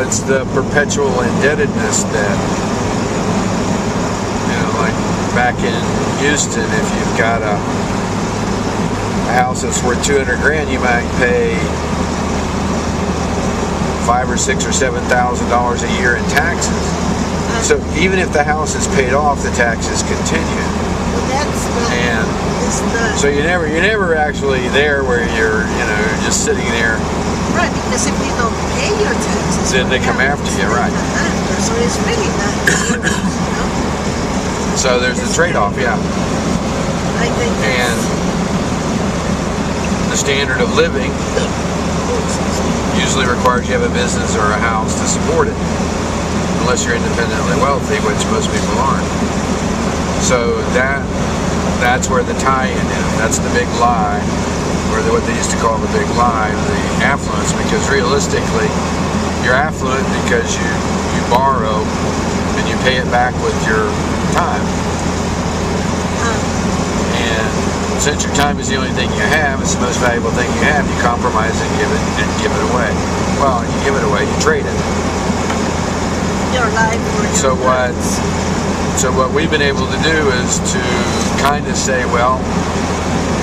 it's the perpetual indebtedness that, like back in Houston, if you've got a house that's worth $200,000, you might pay $5,000 or $6,000 or $7,000 a year in taxes. So even if the house is paid off, the taxes continue. So you're never actually there where you're just sitting there. Right, because if you don't pay your taxes, then they come after you, right? So it's really not. So there's a trade-off, yeah. I think. And the standard of living usually requires you have a business or a house to support it, unless you're independently wealthy, which most people aren't. So that's where the tie-in is. That's the big lie, or what they used to call the big lie, the affluence. Because realistically, you're affluent because you borrow and you pay it back with your time. And since your time is the only thing you have, it's the most valuable thing you have, you compromise and give it away. Well, you give it away, you trade it. Your life or your So what we've been able to do is to kind of say, well,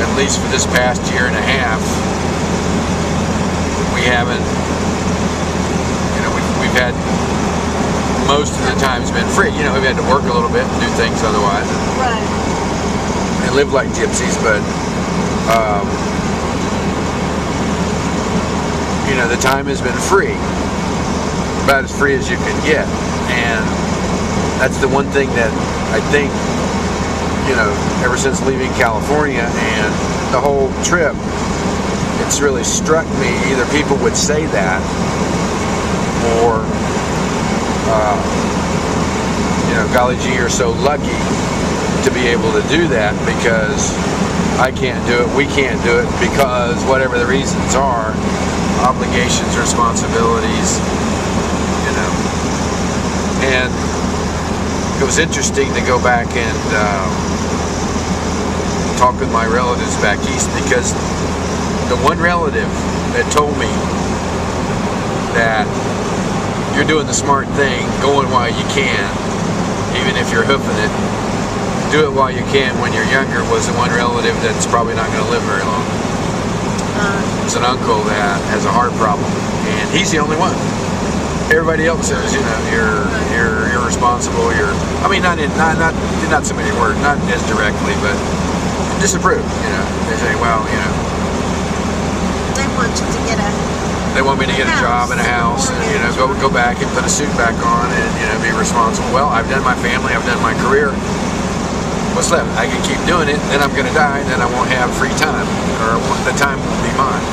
at least for this past year and a half, we haven't, we've had, most of the time's been free. We've had to work a little bit and do things otherwise. Right. And live like gypsies, but, the time has been free. About as free as you can get. And that's the one thing that I think, ever since leaving California and the whole trip, it's really struck me. Either people would say that, or, golly gee, you're so lucky to be able to do that, because I can't do it, we can't do it, because whatever the reasons are, obligations, responsibilities, and it was interesting to go back and talk with my relatives back east, because the one relative that told me that you're doing the smart thing, going while you can, even if you're hoofing it, do it while you can when you're younger, was the one relative that's probably not going to live very long. It's an uncle that has a heart problem, and he's the only one. Everybody else says, you're irresponsible. Not so many words, not as directly, but disapprove. They say, well, they want you to get they want me to get a job and a house, and go back and put a suit back on, and be responsible. Well, I've done my family, I've done my career. What's left? I can keep doing it, then I'm going to die, and then I won't have free time, or the time won't be mine.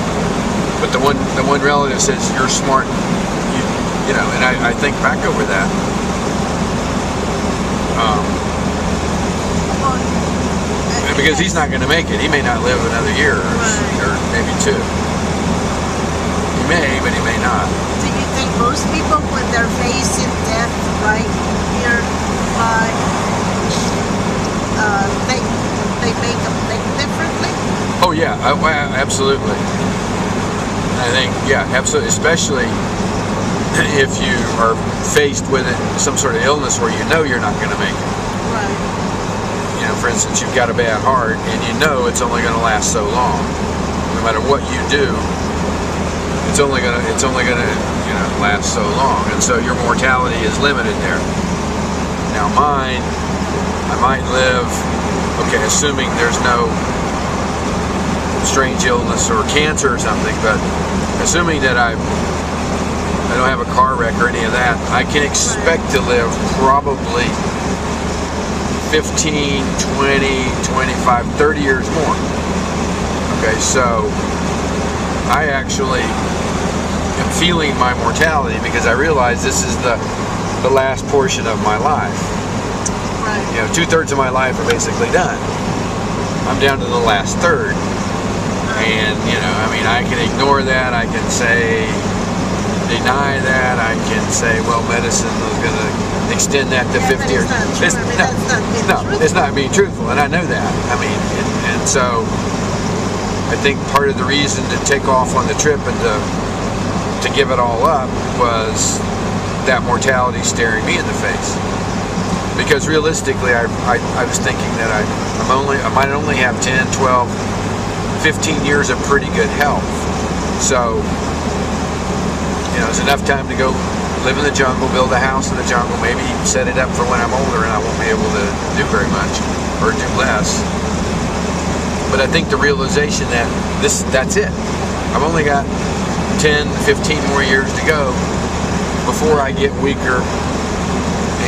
But the one relative says, you're smart. And I think back over that. Because he's not going to make it. He may not live another year or maybe two. He may, but he may not. Do you think most people, when they're facing death right here, they make them think differently? Oh yeah, absolutely. I think, yeah, absolutely. Especially if you are faced with some sort of illness where you're not going to make it. Right. For instance, you've got a bad heart, and it's only going to last so long. No matter what you do, it's only going to last so long, and so your mortality is limited there. Now mine, I might live, okay, assuming there's no strange illness or cancer or something, but assuming that I don't have a car wreck or any of that, I can expect to live probably 15, 20, 25, 30 years more. Okay, so I actually am feeling my mortality, because I realize this is the last portion of my life. Right. 2/3 of my life are basically done. I'm down to the last third. And, I can ignore that. I can say, deny that. I can say, well, medicine is going to extend that to 50 years. It's not being truthful, and I know that. And so I think part of the reason to take off on the trip and to to give it all up was that mortality staring me in the face. Because realistically, I was thinking that I might only have 10, 12, 15 years of pretty good health. So, you know, it's enough time to go live in the jungle, build a house in the jungle, maybe set it up for when I'm older and I won't be able to do very much or do less. But I think the realization that that's it. I've only got 10, 15 more years to go before I get weaker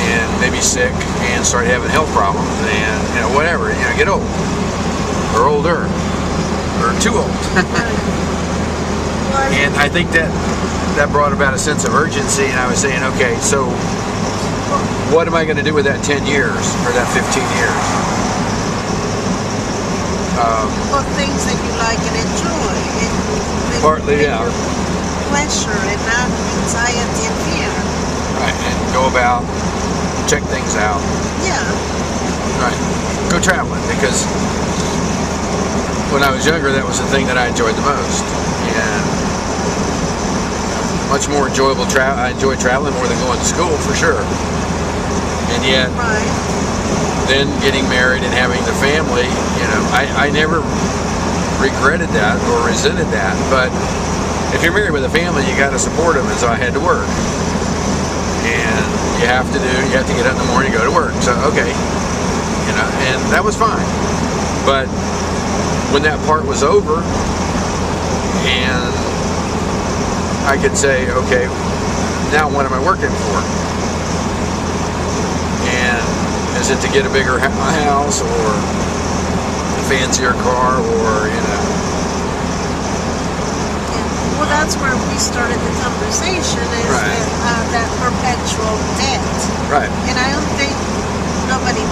and maybe sick and start having health problems and, you know, whatever, you know, get old or older or too old. And I think that brought about a sense of urgency, and I was saying, okay, so what am I going to do with that 10 years or that 15 years? Well, things that you like and enjoy. And partly, yeah. Pleasure and not anxiety and fear. Right, and go about, check things out. Yeah. Right, go traveling, because when I was younger, that was the thing that I enjoyed the most. And much more enjoyable travel. I enjoy traveling more than going to school, for sure. And yet, then getting married and having the family, you know, I never regretted that or resented that. But if you're married with a family, you got to support them, and so I had to work. And you have to get up in the morning and go to work. So okay, you know, and that was fine. But when that part was over, and I could say, okay, now what am I working for? And is it to get a bigger house or a fancier car, or, you know? Well, that's where we started the conversation, is that perpetual debt. Right. And I don't think nobody.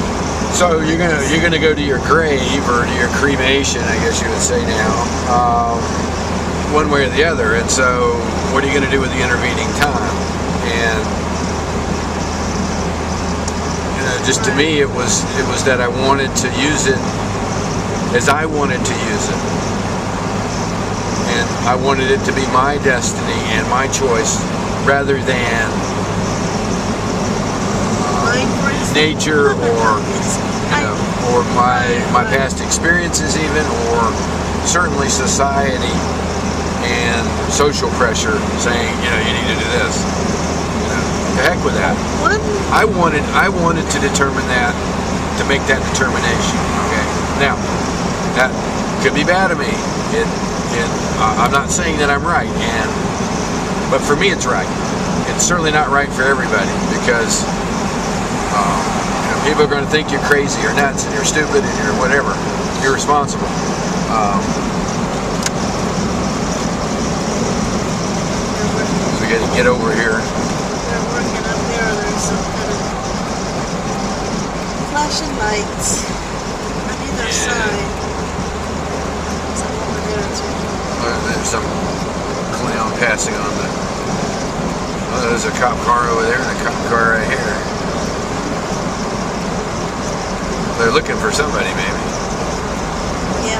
So you're gonna go to your grave, or to your cremation, I guess you would say now, one way or the other. And so, what are you gonna do with the intervening time? And you know, just to me, it was that I wanted to use it as I wanted to use it. And I wanted it to be my destiny and my choice, rather than nature, or you know, or my past experiences, even, or certainly society and social pressure saying, you know, you need to do this. You know, the heck with that. I wanted to determine that, to make that determination. Okay, now that could be bad of me. I'm not saying that I'm right, but for me it's right. It's certainly not right for everybody, because you know, people are going to think you're crazy or nuts and you're stupid and you're whatever, irresponsible. So we got to get over here. They're working up there. There's some kind of flashing lights on either side. Some over there too. There's some clown passing on the. Oh, there's a cop car over there and a cop car right here. They're looking for somebody, maybe. Yeah.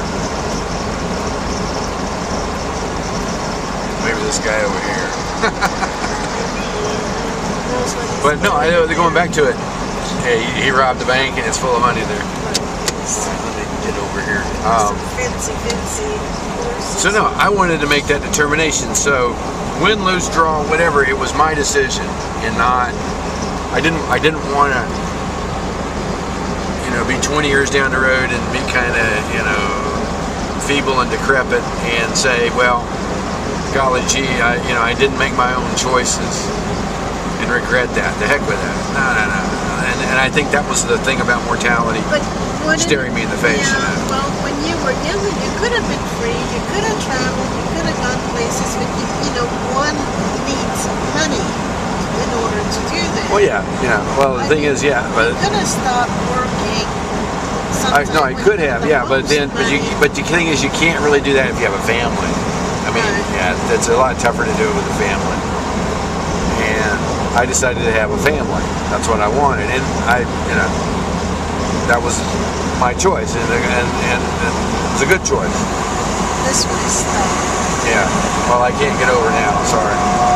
Maybe this guy over here. But no, I know they're going back to it. Hey, he robbed the bank and it's full of money there. Let me get over here. Fancy. So no, I wanted to make that determination. So win, lose, draw, whatever, it was my decision, and not. I didn't want to, you know, be 20 years down the road and be kind of, you know, feeble and decrepit and say, well, golly gee, I didn't make my own choices and regret that. The heck with that. No. And I think that was the thing about mortality staring me in the face. Yeah, you know? well, when you were younger, you could have been free, you could have traveled, you could have gone places, but you know, one needs money in order to do that. Well, yeah. Well, the thing is, yeah, but you could have stopped working. No, I could have, yeah, but the thing is, you can't really do that if you have a family. I mean, yeah, it's a lot tougher to do it with a family. And I decided to have a family. That's what I wanted, and that was my choice, and it was a good choice. This way, stop. Yeah. Well, I can't get over now. Sorry.